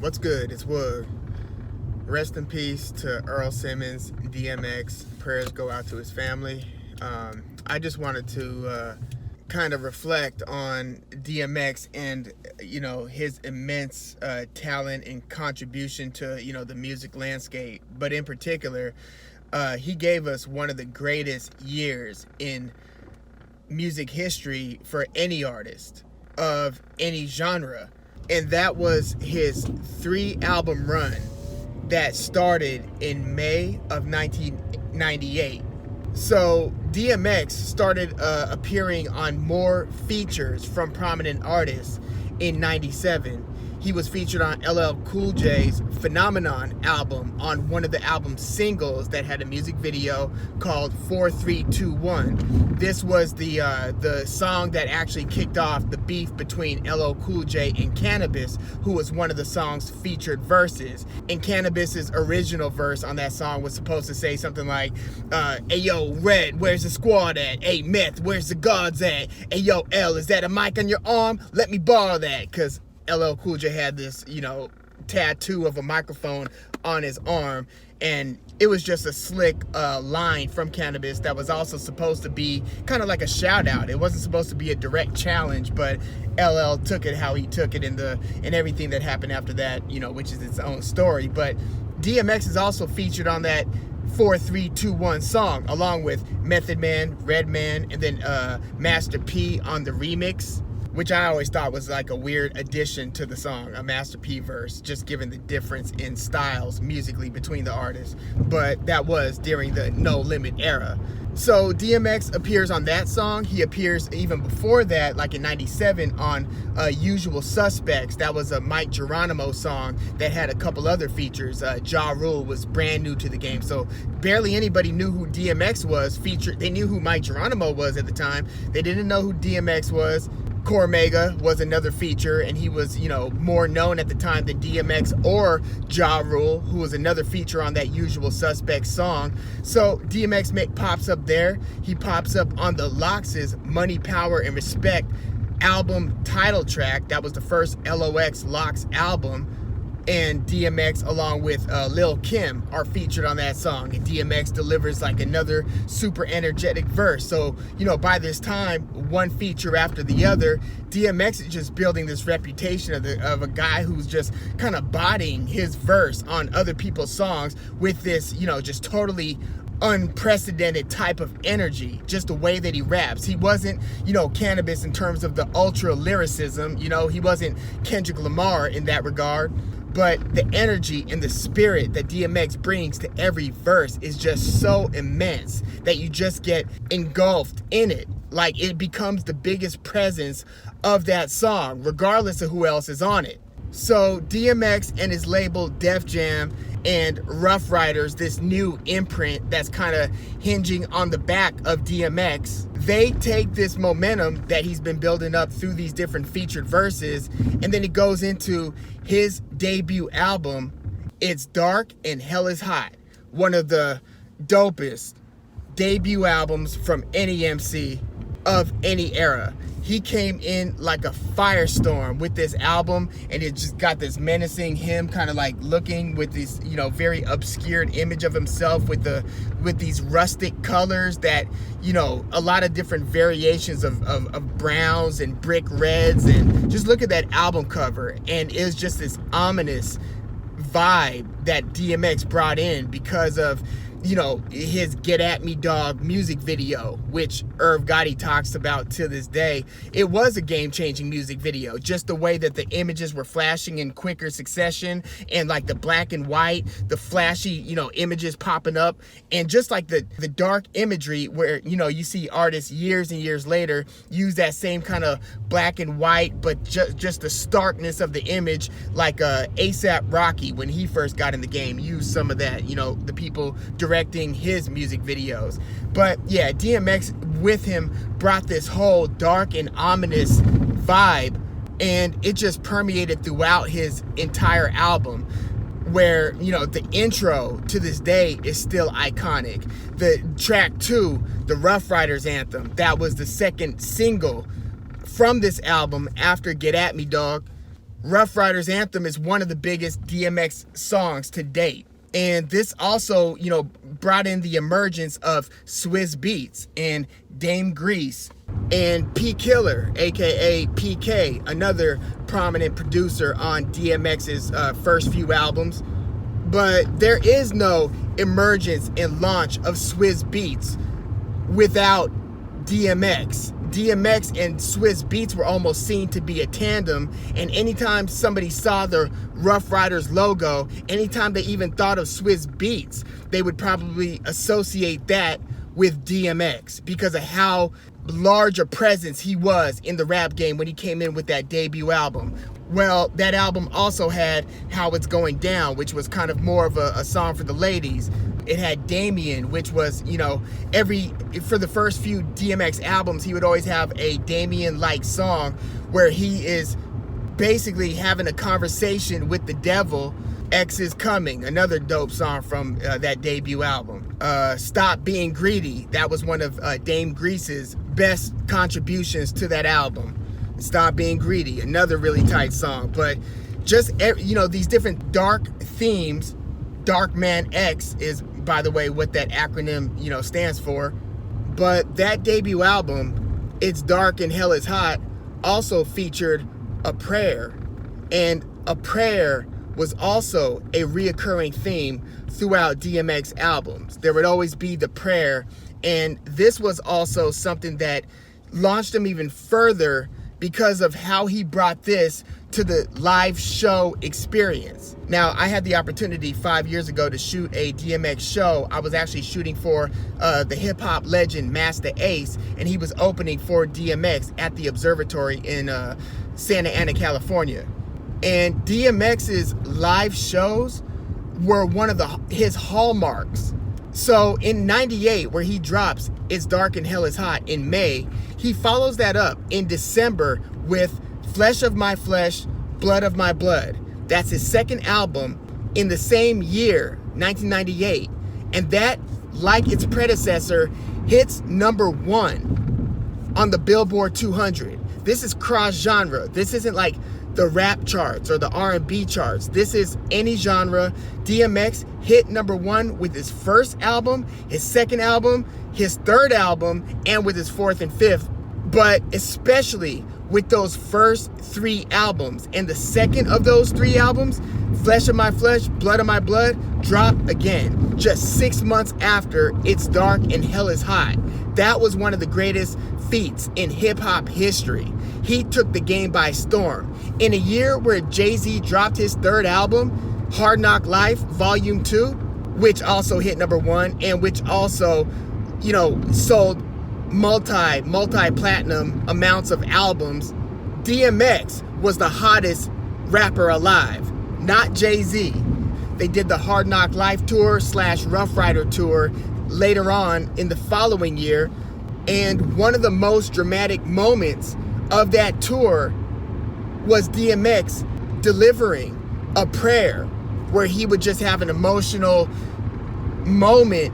What's good? It's Woog. Rest in peace to Earl Simmons, DMX. Prayers go out to his family. I just wanted to kind of reflect on DMX and his immense talent and contribution to the music landscape. But in particular, he gave us one of the greatest years in music history for any artist of any genre. And that was his 3-album run that started in May of 1998. So DMX started appearing on more features from prominent artists in 97. He was featured on LL Cool J's Phenomenon album on one of the album's singles that had a music video called 4321. This was the song that actually kicked off the beef between LL Cool J and Cannabis, who was one of the song's featured verses. And Cannabis's original verse on that song was supposed to say something like, "Hey yo, Red, where's the squad at? Hey Meth, where's the guards at? Hey yo, L, is that a mic on your arm? Let me borrow that." Because LL Cool J had this, tattoo of a microphone on his arm, and it was just a slick line from Cannabis that was also supposed to be kind of like a shout out. It wasn't supposed to be a direct challenge, but LL took it how he took it, and everything that happened after that, which is its own story. But DMX is also featured on that 4321 song, along with Method Man, Redman, and then Master P on the remix, which I always thought was like a weird addition to the song, a Master P verse, just given the difference in styles musically between the artists. But that was during the No Limit era. So DMX appears on that song. He appears even before that, like in 97, on Usual Suspects. That was a Mike Geronimo song that had a couple other features. Ja Rule was brand new to the game, so barely anybody knew who DMX was. They knew who Mike Geronimo was at the time. They didn't know who DMX was. Cormega was another feature, and he was, more known at the time than DMX or Ja Rule, who was another feature on that Usual Suspects song. So DMX pops up there. He pops up on the Lox's Money, Power, and Respect album title track. That was the first LOX Lox album. And DMX, along with Lil Kim, are featured on that song. And DMX delivers like another super energetic verse. So, by this time, one feature after the other, DMX is just building this reputation of a guy who's just kind of bodying his verse on other people's songs with this, just totally unprecedented type of energy, just the way that he raps. He wasn't, Cannabis in terms of the ultra lyricism, he wasn't Kendrick Lamar in that regard. But the energy and the spirit that DMX brings to every verse is just so immense that you just get engulfed in it. Like, it becomes the biggest presence of that song, regardless of who else is on it. So DMX and his label Def Jam and Ruff Ryders, this new imprint that's kind of hinging on the back of DMX, they take this momentum that he's been building up through these different featured verses, and then it goes into his debut album, It's Dark and Hell is Hot, one of the dopest debut albums from any MC of any era. He came in like a firestorm with this album, and it just got this menacing him kind of like looking with this, very obscured image of himself with these rustic colors that, a lot of different variations of browns and brick reds. And just look at that album cover, and it's just this ominous vibe that DMX brought in because of his Get At Me Dog music video, which Irv Gotti talks about to this day. It was a game-changing music video. Just the way that the images were flashing in quicker succession, and like the black and white, the flashy, images popping up, and just like the dark imagery where, you see artists years and years later use that same kind of black and white, but just the starkness of the image, like A$AP Rocky, when he first got in the game, used some of that, the people directing his music videos. But yeah, DMX with him brought this whole dark and ominous vibe, and it just permeated throughout his entire album, where the intro to this day is still iconic. The track 2, the Ruff Ryders anthem, that was the second single from this album after Get At Me Dog. Ruff Ryders' Anthem is one of the biggest DMX songs to date. And this also, you know, brought in the emergence of Swizz Beatz and Dame Grease and P Killer, aka PK, another prominent producer on DMX's first few albums. But there is no emergence and launch of Swizz Beatz without DMX. DMX and Swizz Beatz were almost seen to be a tandem, and anytime somebody saw the Ruff Ryders logo, anytime they even thought of Swizz Beatz, they would probably associate that with DMX because of how large a presence he was in the rap game when he came in with that debut album. Well, that album also had How It's Going Down, which was kind of more of a song for the ladies. It had Damien, which was, you know, for the first few DMX albums, he would always have a Damien-like song where he is basically having a conversation with the devil. X is Coming, another dope song from that debut album. Stop Being Greedy, that was one of Dame Grease's best contributions to that album. Stop Being Greedy, another really tight song. But just, you know, these different dark themes. Dark Man X is, by the way, what that acronym, you know, stands for. But that debut album, It's Dark and Hell is Hot, also featured a prayer. And a prayer was also a reoccurring theme throughout DMX albums. There would always be the prayer. And this was also something that launched him even further because of how he brought this to the live show experience. Now, I had the opportunity 5 years ago to shoot a DMX show. I was actually shooting for the hip-hop legend Master Ace, and he was opening for DMX at the Observatory in Santa Ana, California. And DMX's live shows were one of his hallmarks. So in 98, where he drops It's Dark and Hell is Hot in May, he follows that up in December with Flesh of My Flesh, Blood of My Blood. That's his second album in the same year, 1998. And that, like its predecessor, hits #1 on the Billboard 200. This is cross-genre. This isn't like the rap charts or the R&B charts. This is any genre. DMX hit #1 with his first album, his second album, his third album, and with his fourth and fifth. But especially with those first 3 albums. And the second of those 3 albums, Flesh of My Flesh, Blood of My Blood, dropped again just 6 months after It's Dark and Hell is Hot. That was one of the greatest feats in hip-hop history. He took the game by storm. In a year where Jay-Z dropped his third album, Hard Knock Life Volume 2, which also hit #1 and which also, you know, sold multi-platinum amounts of albums, DMX was the hottest rapper alive, not Jay-Z. They did the Hard Knock Life tour / Rough Rider tour later on in the following year, and one of the most dramatic moments of that tour was DMX delivering a prayer where he would just have an emotional moment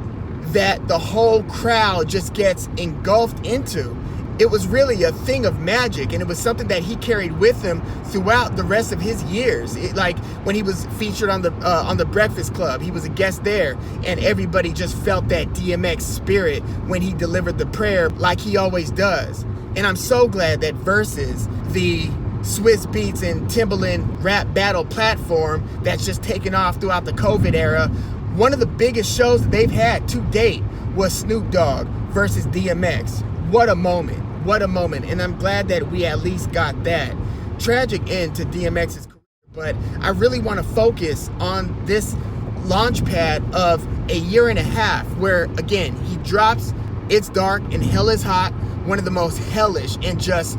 that the whole crowd just gets engulfed into. It was really a thing of magic, and it was something that he carried with him throughout the rest of his years. Like when he was featured on the Breakfast Club, he was a guest there, and everybody just felt that DMX spirit when he delivered the prayer like he always does. And I'm so glad that Versus, the Swizz Beatz and Timbaland rap battle platform that's just taken off throughout the COVID era, one of the biggest shows that they've had to date was Snoop Dogg versus DMX. What a moment. What a moment. And I'm glad that we at least got that. Tragic end to DMX's career, but I really want to focus on this launch pad of a year and a half where, again, he drops It's Dark and Hell is Hot, one of the most hellish and just,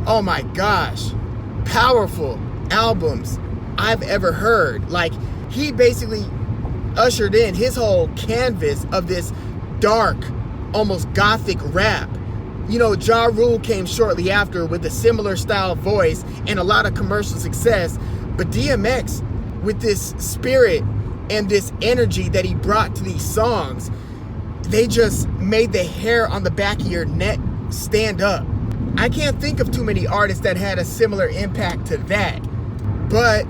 oh my gosh, powerful albums I've ever heard. Like, he basically ushered in his whole canvas of this dark, almost gothic rap. You know, Ja Rule came shortly after with a similar style voice and a lot of commercial success, but DMX, with this spirit and this energy that he brought to these songs, they just made the hair on the back of your neck stand up. I can't think of too many artists that had a similar impact to that. But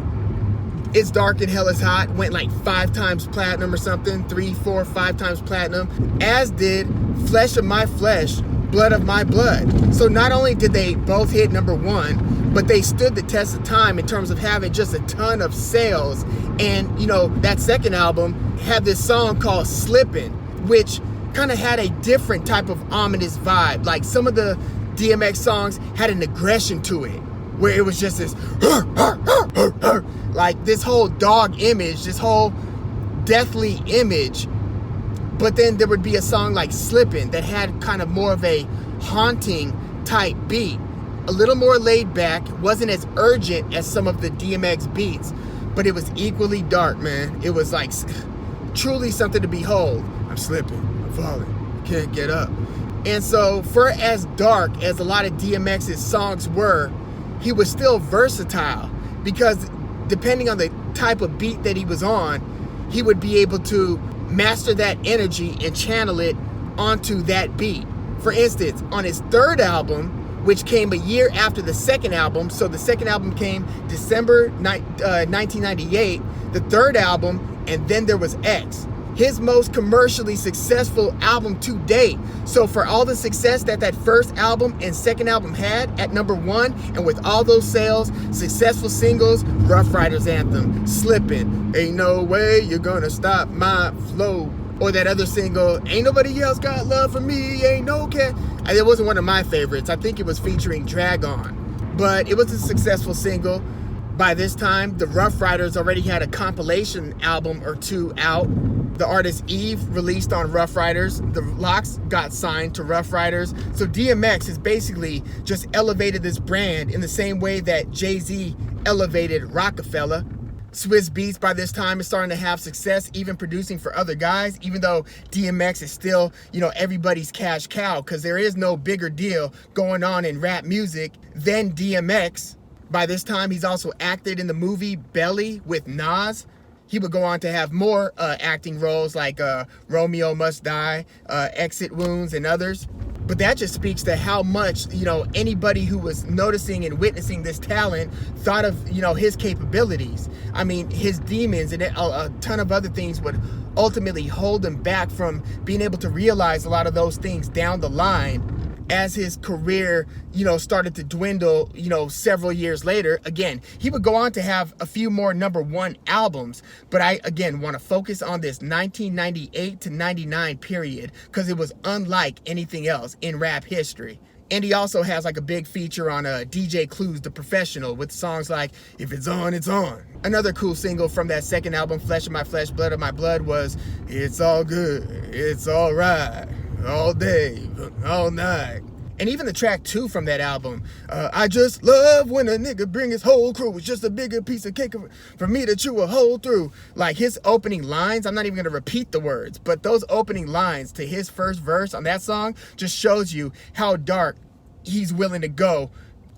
It's Dark and Hell is Hot went like 5 times platinum or something, 3, 4, 5 times platinum, as did Flesh of My Flesh, Blood of My Blood. So not only did they both hit #1, but they stood the test of time in terms of having just a ton of sales. And you know, that second album had this song called Slippin', which kind of had a different type of ominous vibe. Like some of the DMX songs had an aggression to it, where it was just this like this whole dog image, this whole deathly image. But then there would be a song like Slippin' that had kind of more of a haunting type beat, a little more laid back, wasn't as urgent as some of the DMX beats, but it was equally dark, man. It was like truly something to behold. I'm slipping, I'm falling, can't get up. And so for as dark as a lot of DMX's songs were, he was still versatile, because depending on the type of beat that he was on, he would be able to master that energy and channel it onto that beat. For instance, on his third album, which came a year after the second album, so the second album came December 1998, the third album, and then there was X, his most commercially successful album to date. So for all the success that that first album and second album had at #1, and with all those sales, successful singles, Ruff Ryders Anthem, Slippin', Ain't No Way You're Gonna Stop My Flow, or that other single, Ain't Nobody Else Got Love For Me, Ain't No Care. It wasn't one of my favorites. I think it was featuring Drag On, but it was a successful single. By this time, the Ruff Ryders already had a compilation album or 2 out. The artist Eve released on Ruff Ryders. The Locks got signed to Ruff Ryders. So DMX has basically just elevated this brand in the same way that Jay-Z elevated Rockefeller. Swizz Beatz by this time is starting to have success, even producing for other guys, even though DMX is still, you know, everybody's cash cow, because there is no bigger deal going on in rap music than DMX. By this time, he's also acted in the movie Belly with Nas. He would go on to have more acting roles like Romeo Must Die, Exit Wounds, and others. But that just speaks to how much, you know, anybody who was noticing and witnessing this talent thought of, you know, his capabilities. I mean, his demons and a ton of other things would ultimately hold him back from being able to realize a lot of those things down the line as his career, you know, started to dwindle, you know, several years later. Again, he would go on to have a few more #1 albums, but I, again, want to focus on this 1998 to 99 period, because it was unlike anything else in rap history. And he also has like a big feature on DJ Clue's The Professional with songs like If It's On, It's On. Another cool single from that second album, Flesh of My Flesh, Blood of My Blood, was It's All Good, It's All Right, All Day, All Night. And even the track 2 from that album, I just love when a nigga bring his whole crew. It's just a bigger piece of cake for me to chew a hole through. Like his opening lines, I'm not even gonna repeat the words, but those opening lines to his first verse on that song just shows you how dark he's willing to go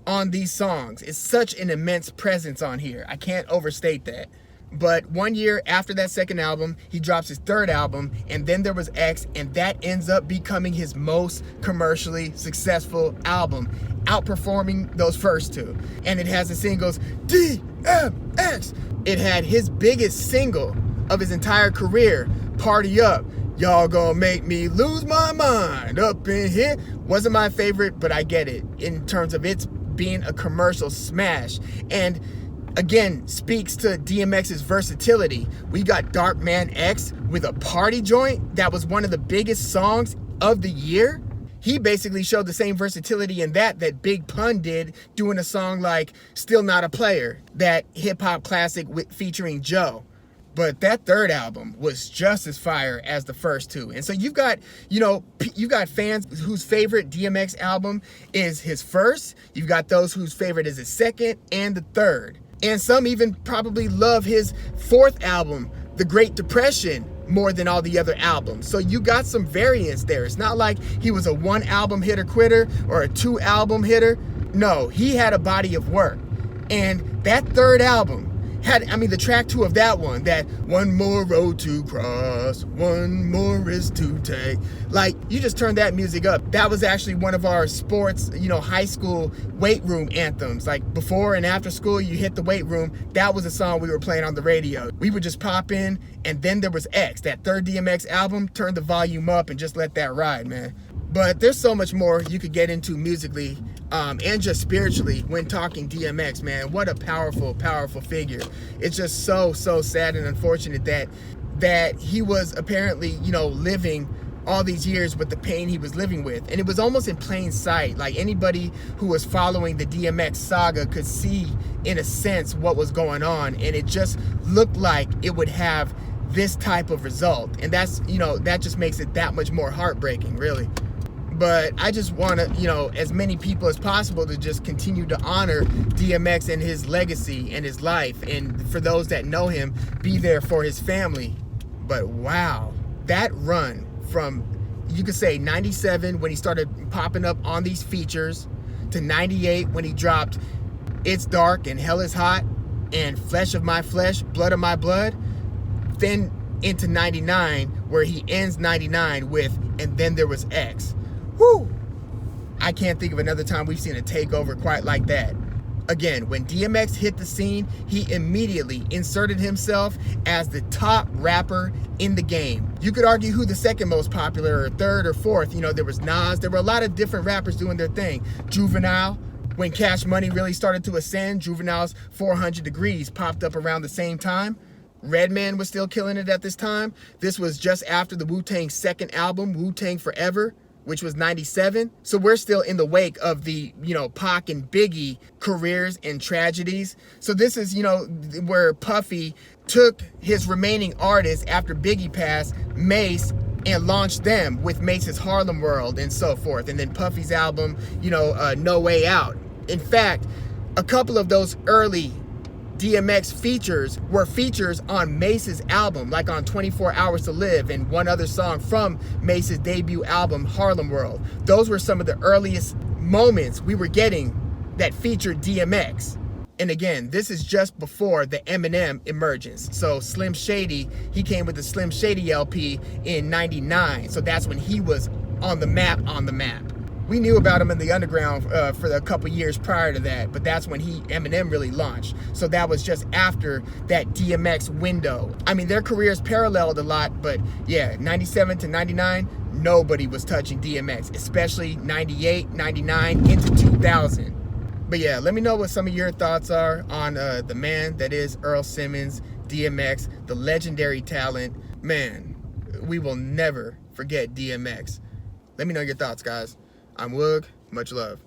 on these songs. It's such an immense presence on here. I can't overstate that. But 1 year after that second album, he drops his third album, and then there was X, and that ends up becoming his most commercially successful album, outperforming those first 2. And it has the singles DMX. It had his biggest single of his entire career, Party Up. Y'all gonna make me lose my mind up in here. Wasn't my favorite, but I get it in terms of its being a commercial smash. And again, speaks to DMX's versatility. We got Dark Man X with a party joint that was one of the biggest songs of the year. He basically showed the same versatility in that Big Pun did, doing a song like Still Not a Player, that hip-hop classic featuring Joe. But that third album was just as fire as the first 2. And so you've got, you know, you got fans whose favorite DMX album is his first. You've got those whose favorite is his second and the third. And some even probably love his fourth album, The Great Depression, more than all the other albums. So you got some variance there. It's not like he was a 1 album hitter quitter or a 2 album hitter. No, he had a body of work. And that third album the track 2 of that one, that one more road to cross, one more risk to take. Like, you just turn that music up. That was actually one of our sports, high school weight room anthems. Like, before and after school, you hit the weight room, that was a song we were playing on the radio. We would just pop in, and then there was X, that third DMX album, turn the volume up and just let that ride, man. But there's so much more you could get into musically, and just spiritually when talking DMX, man. What a powerful, powerful figure. It's just so sad and unfortunate that he was apparently, living all these years with the pain he was living with. And it was almost in plain sight. Like, anybody who was following the DMX saga could see, in a sense, what was going on. And it just looked like it would have this type of result. And that's, that just makes it that much more heartbreaking, really. But I just want to, as many people as possible to just continue to honor DMX and his legacy and his life. And for those that know him, be there for his family. But wow, that run from, you could say, 97 when he started popping up on these features, to 98 when he dropped It's Dark and Hell is Hot and Flesh of My Flesh, Blood of My Blood, then into 99 where he ends 99 with And Then There Was X. Whew. I can't think of another time we've seen a takeover quite like that. Again, when DMX hit the scene, he immediately inserted himself as the top rapper in the game. You could argue who the second most popular, or third, or fourth. There was Nas. There were a lot of different rappers doing their thing. Juvenile, when Cash Money really started to ascend, Juvenile's 400 Degrees popped up around the same time. Redman was still killing it at this time. This was just after the Wu-Tang's second album, Wu-Tang Forever, which was 97. So we're still in the wake of the, Pac and Biggie careers and tragedies. So this is, where Puffy took his remaining artists after Biggie passed, Mace, and launched them with Mace's Harlem World and so forth. And then Puffy's album, No Way Out. In fact, a couple of those early DMX features were features on Mace's album, like on 24 Hours to Live and one other song from Mace's debut album, Harlem World. Those were some of the earliest moments we were getting that featured DMX. And again, this is just before the Eminem emergence. So Slim Shady, he came with the Slim Shady LP in 99. So that's when he was on the map. We knew about him in the underground for a couple years prior to that, but that's when Eminem really launched. So that was just after that DMX window. Their careers paralleled a lot, but yeah, 97 to 99, nobody was touching DMX, especially 98, 99, into 2000. But yeah, let me know what some of your thoughts are on the man that is Earl Simmons, DMX, the legendary talent. Man, we will never forget DMX. Let me know your thoughts, guys. I'm Woog. Much love.